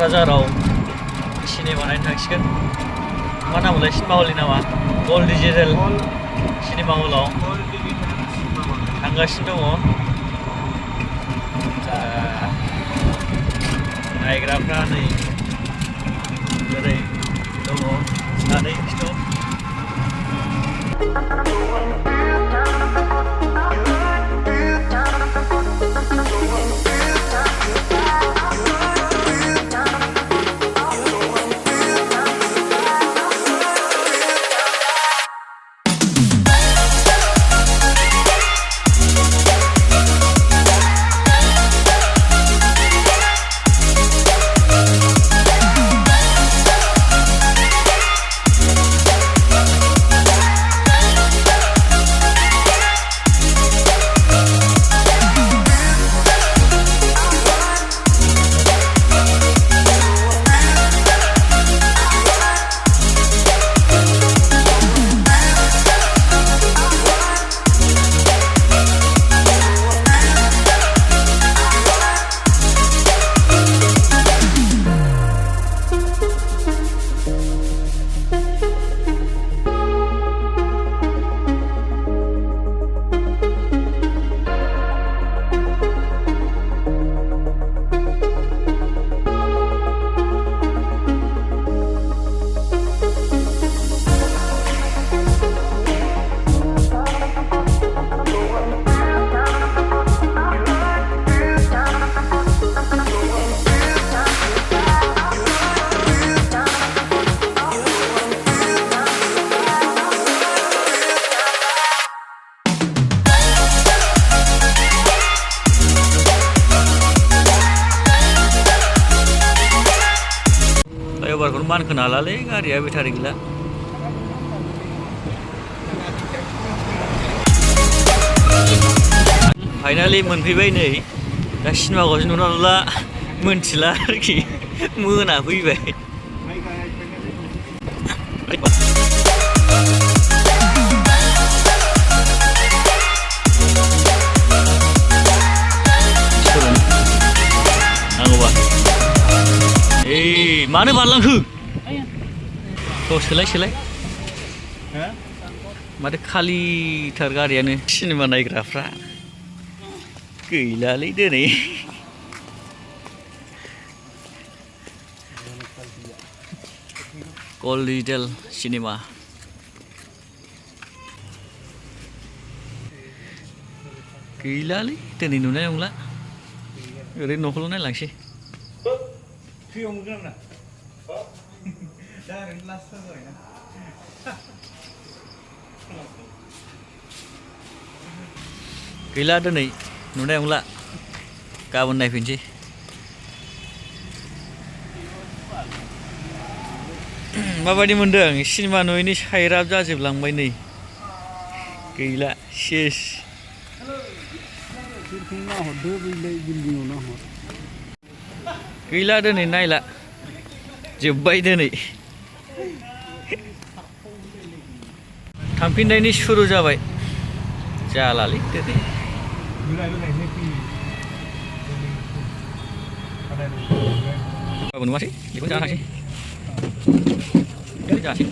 क'क्राझाराव सिनेमा नायनो थांसिगोन। मा नामलाय सिनेमा हलनि नामा? गल्ड डिजिटेल सिनेमा हलाव थांगासिनो दङ। नायग्राफ्रा नै ओरै दङ सानै स्टप। फ्लाइअभारखौनो मानखोनो हालालै गारिया बेटारि गैला। फाइनालि मोनफैबाय नै। दा सिनेमाखौसो नुना नुला मोनथिला आरोखि मोनाफैबाय। नांगौबा मानो बारलांखो? सोलाय सोलाय माथो खालिथार गारियानो। सिनेमा नायग्राफ्रा गैलालै दिनै। गल्ड डिजिटेल सिनेमा गैलालै दिनै नुनाय नंला। ओरैनो न'खौल' नायलांसै। गैला दिनै नुनाय नंला, गाबोन नायफैनोसै। माबायदि मोनदों? सिनेमा नुयैनि साइराब जाजोबलांबाय नै। गैला सेस। गैला दिनै नायला, जोब्बाय दिनै। थांफिननायनि सुरु जाबाय। जालालै दिनै। गाबोन नुवासै बेखौनो जानो थांसै। जासै।